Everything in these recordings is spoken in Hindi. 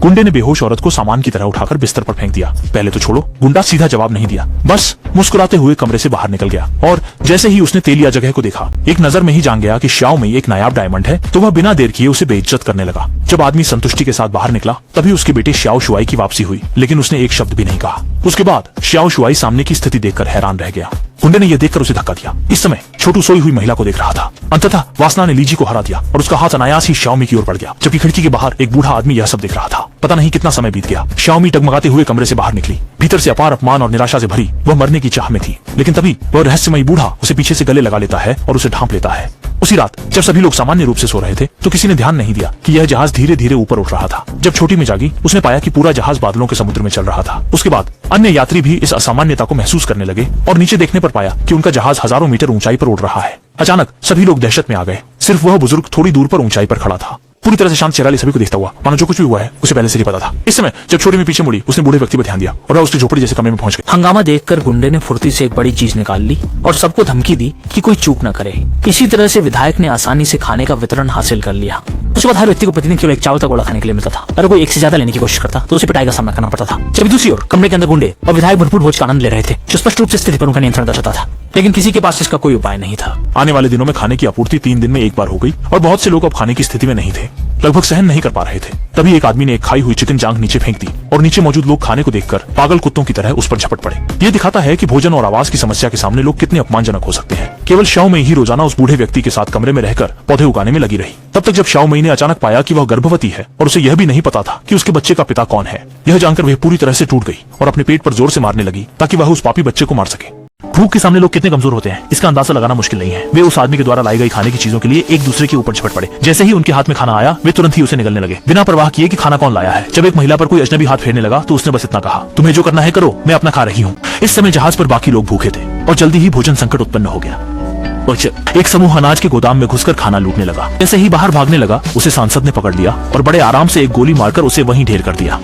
गुंडे ने बेहोश औरत को सामान की तरह उठाकर बिस्तर पर फेंक दिया। पहले तो छोड़ो, गुंडा सीधा जवाब नहीं दिया, बस मुस्कुराते हुए कमरे से बाहर निकल गया। और जैसे ही उसने तेलिया जगह को देखा, एक नजर में ही जान गया कि श्याओ में एक नायाब डायमंड है, तो वह बिना देर किए उसे बेइज्जत करने लगा। जब आदमी संतुष्टि के साथ बाहर निकला, तभी उसके बेटे श्याओ शुआई की वापसी हुई, लेकिन उसने एक शब्द भी नहीं कहा। उसके बाद श्याओ शुआई सामने की स्थिति देखकर हैरान रह गया। गुंडे ने यह देखकर उसे धक्का दिया। इस समय छोटू सोई हुई महिला को देख रहा था। अंततः वासना ने लीजी को हरा दिया और उसका हाथ अनायास ही श्याओमी की ओर बढ़ गया, जबकि खिड़की के बाहर एक बूढ़ा आदमी यह सब देख रहा था। पता नहीं कितना समय बीत गया। श्याओमी टगमगाते हुए कमरे से बाहर निकली। भीतर से अपार अपमान और निराशा से भरी वह मरने की चाह में थी, लेकिन तभी वह रहस्यमयी बूढ़ा उसे पीछे से गले लगा लेता है और उसे ढांप लेता है। उसी रात जब सभी लोग सामान्य रूप से सो रहे थे, तो किसी ने ध्यान नहीं दिया कि यह जहाज धीरे धीरे ऊपर उठ रहा था। जब छोटी में जागी, उसने पाया कि पूरा जहाज बादलों के समुद्र में चल रहा था। उसके बाद अन्य यात्री भी इस असामान्यता को महसूस करने लगे और नीचे देखने पर पाया कि उनका जहाज हजारों मीटर ऊंचाई पर उड़ रहा है। अचानक सभी लोग दहशत में आ गए। सिर्फ वह बुजुर्ग थोड़ी दूर पर ऊंचाई पर खड़ा था, पूरी तरह से शांत चेहरा लिए सभी को देखता हुआ, मानो जो कुछ भी हुआ है उसे पहले से ही पता था। इस समय जब छोटी में पीछे मुड़ी, उसने बूढ़े व्यक्ति पर ध्यान दिया और वह उसके झोपड़ी जैसे कमरे में पहुंच गई। हंगामा देखकर गुंडे ने फुर्ती से एक बड़ी चीज निकाल ली और सबको धमकी दी कि कोई चूक न करे। इसी तरह से विधायक ने आसानी से खाने का वितरण हासिल कर लिया। उसके बाद हर व्यक्ति को प्रतिदिन केवल एक चावल का गोला खाने के लिए मिलता था। अगर कोई एक से ज्यादा लेने की कोशिश करता तो उसे पिटाई का सामना करना पड़ता था। जबकि दूसरी ओर कमरे के अंदर गुंडे और विधायक भरपूर भोज का आनंद ले रहे थे, जो स्पष्ट रूप से स्थिति पर उनका नियंत्रण दर्शाता था। लेकिन किसी के पास इसका कोई उपाय नहीं था। आने वाले दिनों में खाने की आपूर्ति 3 दिन में एक बार हो गई और बहुत से लोग अब खाने की स्थिति में नहीं थे, लगभग सहन नहीं कर पा रहे थे। तभी एक आदमी ने एक खाई हुई चिकन जांघ नीचे फेंक दी और नीचे मौजूद लोग खाने को देखकर पागल कुत्तों की तरह उस पर झपट पड़े। यह दिखाता है कि भोजन और आवास की समस्या के सामने लोग कितने अपमानजनक हो सकते हैं। केवल श्याओ मई ही रोजाना उस बूढ़े व्यक्ति के साथ कमरे में रहकर पौधे उगाने में लगी रही। तब तक जब श्याओ मई ने अचानक पाया कि वह गर्भवती है और उसे यह भी नहीं पता था कि उसके बच्चे का पिता कौन है। यह जानकर वह पूरी तरह से टूट गई और अपने पेट पर जोर से मारने लगी ताकि वह उस पापी बच्चे को मार सके। भूख के सामने लोग कितने कमजोर होते हैं, इसका अंदाजा लगाना मुश्किल नहीं है। वे उस आदमी के द्वारा लाई गई खाने की चीजों के लिए एक दूसरे के ऊपर झपट पड़े। जैसे ही उनके हाथ में खाना आया, वे तुरंत ही उसे निगलने लगे, बिना परवाह किए कि खाना कौन लाया है। जब एक महिला पर कोई अजनबी हाथ फेरने लगा, तो उसने बस इतना कहा, तुम्हें जो करना है करो, मैं अपना खा रही हूँ। इस समय जहाज पर बाकी लोग भूखे थे और जल्दी ही भोजन संकट उत्पन्न हो गया। एक समूह अनाज के गोदाम में घुसकर खाना लूटने लगा। जैसे ही बाहर भागने लगा, उसे सांसद ने पकड़ लिया और बड़े आराम से एक गोली मारकर उसे वहीं ढेर कर दिया।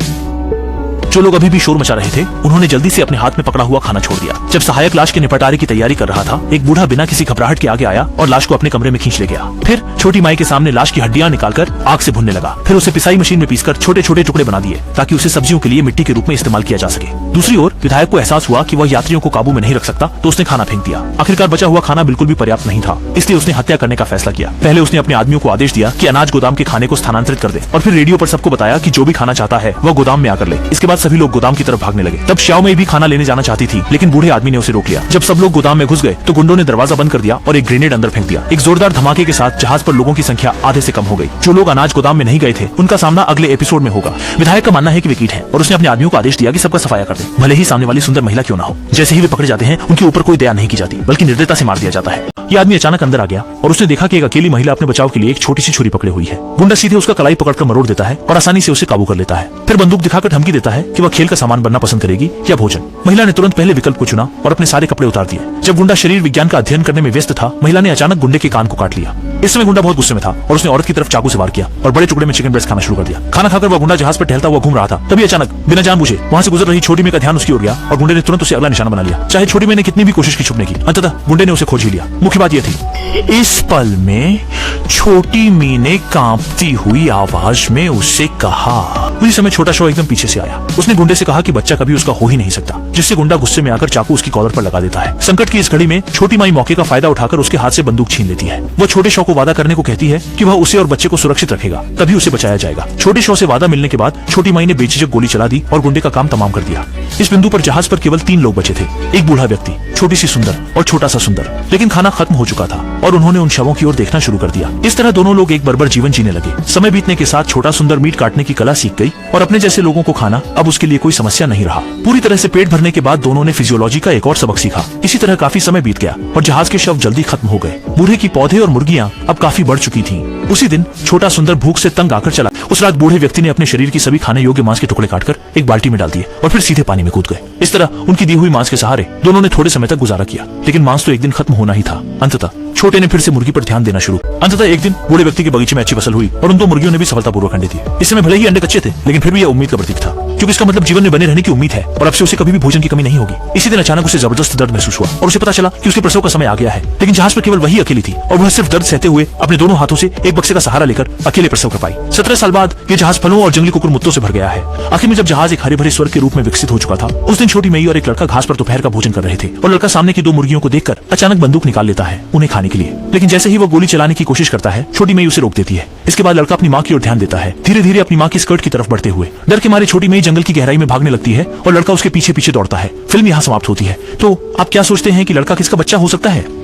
जो लोग अभी भी शोर मचा रहे थे, उन्होंने जल्दी से अपने हाथ में पकड़ा हुआ खाना छोड़ दिया। जब सहायक लाश के निपटारे की तैयारी कर रहा था, एक बूढ़ा बिना किसी घबराहट के आगे आया और लाश को अपने कमरे में खींच ले गया। फिर छोटी माई के सामने लाश की हड्डियां निकालकर आग से भूनने लगा। फिर उसे पिसाई मशीन में पीसकर छोटे छोटे टुकड़े बना दिए ताकि उसे सब्जियों के लिए मिट्टी के रूप में इस्तेमाल किया जा सके। दूसरी ओर विधायक को एहसास हुआ कि वह यात्रियों को काबू में नहीं रख सकता, तो उसने खाना फेंक दिया। आखिरकार बचा हुआ खाना बिल्कुल भी पर्याप्त नहीं था, इसलिए उसने हत्या करने का फैसला किया। पहले उसने अपने आदमियों को आदेश दिया कि अनाज गोदाम के खाने को स्थानांतरित कर दे और फिर रेडियो पर सबको बताया कि जो भी खाना चाहता है वह गोदाम में आकर ले। इसके बाद सभी लोग गोदाम की तरफ भागने लगे। तब श्याओ मई भी खाना लेने जाना चाहती थी, लेकिन बूढ़े आदमी ने उसे रोक लिया। जब सब लोग गोदाम में घुस गए, तो गुंडों ने दरवाजा बंद कर दिया और एक ग्रेनेड अंदर फेंक दिया। एक जोरदार धमाके के साथ जहाज पर लोगों की संख्या आधे से कम हो गई। जो लोग अनाज गोदाम में नहीं गए थे, उनका सामना अगले एपिसोड में होगा। विधायक का मानना है कि वे कीट हैं और उसने अपने आदमियों को आदेश दिया कि सबका सफाया कर दे, भले ही सामने वाली सुंदर महिला क्यों ना हो। जैसे ही वे पकड़े जाते हैं, उनके ऊपर कोई दया नहीं की जाती, बल्कि निर्दयता से मार दिया जाता है। ये आदमी अचानक अंदर आ गया और उसने देखा कि एक अकेली महिला अपने बचाव के लिए एक छोटी सी छुरी पकड़े हुई है। गुंडा सीधे उसका कलाई पकड़कर मरोड़ देता है और आसानी से उसे काबू कर लेता है। फिर बंदूक दिखाकर धमकी देता है कि वह खेल का सामान बनना पसंद करेगी या भोजन। महिला ने तुरंत पहले विकल्प को चुना और अपने सारे कपड़े उतार दिए। जब गुंडा शरीर विज्ञान का अध्ययन करने में व्यस्त था, महिला ने अचानक गुंडे के कान को काट लिया। इस समय गुंडा बहुत गुस्से में था और उसने औरत की तरफ चाकू से वार किया और बड़े टुकड़े में चिकन ब्रेस्ट खाना शुरू कर दिया। खाना खाकर वह गुंडा जहाज पर टहलता हुआ घूम रहा था। तभी अचानक बिना जानबूझे वहां से गुजर रही छोटी में का ध्यान उसकी ओर गया और गुंडे ने तुरंत उसे अगला निशाना बना लिया। चाहे छोटी में ने कितनी भी कोशिश की छुपने की, अंततः गुंडे ने उसे खोज ही लिया। मुख्य बात यह थी, इस पल में छोटी मी ने कांपती हुई आवाज में उससे कहा। उसी समय छोटा शो एकदम पीछे से आया। उसने गुंडे से कहा कि बच्चा कभी उसका हो ही नहीं सकता, जिससे गुंडा गुस्से में आकर चाकू उसकी कॉलर पर लगा देता है। संकट की इस घड़ी में छोटी माई मौके का फायदा उठाकर उसके हाथ से बंदूक छीन लेती है। वह छोटे शो को वादा करने को कहती है कि वह उसे और बच्चे को सुरक्षित रखेगा, तभी उसे बचाया जाएगा। छोटे शो से वादा मिलने के बाद छोटी माई ने बेझिझक गोली चला दी और गुंडे का काम तमाम कर दिया। इस बिंदु पर जहाज पर केवल 3 लोग बचे थे, एक बूढ़ा व्यक्ति, छोटी सी सुंदर और छोटा सा सुंदर। लेकिन खाना खत्म हो चुका था और उन्होंने उन शवों की ओर देखना शुरू कर दिया। इस तरह दोनों लोग एक बर्बर जीवन जीने लगे। समय बीतने के साथ छोटा सुंदर मीट काटने की कला सीख गई और अपने जैसे लोगों को खाना अब उसके लिए कोई समस्या नहीं रहा। पूरी तरह से पेट भरने के बाद दोनों ने फिजियोलॉजी का एक और सबक सीखा। इसी तरह काफी समय बीत गया और जहाज के शव जल्दी खत्म हो गए। बूढ़े की पौधे और मुर्गियां अब काफी बढ़ चुकी थीं। उसी दिन छोटा सुंदर भूख से तंग आकर चला। उस रात बूढ़े व्यक्ति ने अपने शरीर की सभी खाने योग्य मांस के टुकड़े काटकर एक बाल्टी में डाल दिए और फिर सीधे पानी में कूद गए। इस तरह उनकी दी हुई मांस के सहारे दोनों ने थोड़े समय तक गुजारा किया, लेकिन मांस तो एक दिन खत्म होना ही था। अंततः छोटे ने फिर से मुर्गी पर ध्यान देना शुरू। अंततः एक दिन बूढ़े व्यक्ति के बगीचे में अच्छी फसल हुई और उन 2 मुर्गियों ने भी सफलतापूर्वक अंडे दिए। इस समय भले ही अंडे कच्चे थे, लेकिन फिर भी यह उम्मीद का प्रतीक था। क्योंकि इसका मतलब जीवन में बने रहने की उम्मीद है और अब से उसे कभी भी भोजन की कमी नहीं होगी। इसी दिन अचानक उसे जबरदस्त दर्द महसूस हुआ और उसे पता चला कि उसके प्रसव का समय आ गया है। लेकिन जहाज पर केवल वही अकेली थी और वह सिर्फ दर्द सहते हुए अपने दोनों हाथों से एक बक्से का सहारा लेकर अकेले प्रसव कर पाई। 17 साल बाद ये जहाज फलों और जंगली कुकुर मुत्तों से भर गया है। आखिर में जब जहाज एक हरे भरे स्वर्ग के रूप में विकसित हो चुका था, उस दिन छोटी मेई और एक लड़का घास पर दोपहर का भोजन कर रहे थे और लड़का सामने की 2 मुर्गियों को देखकर अचानक बंदूक निकाल लेता है उन्हें खाने के लिए। लेकिन जैसे ही वो गोली चलाने की कोशिश करता है, छोटी मेई उसे रोक देती है। इसके बाद लड़का अपनी माँ की ओर ध्यान देता है, धीरे धीरे अपनी माँ की स्कर्ट की तरफ बढ़ते हुए। डर के मारे छोटी मेई जंगल की गहराई में भागने लगती है और लड़का उसके पीछे पीछे दौड़ता है। फिल्म यहाँ समाप्त होती है। तो आप क्या सोचते हैं कि लड़का किसका बच्चा हो सकता है?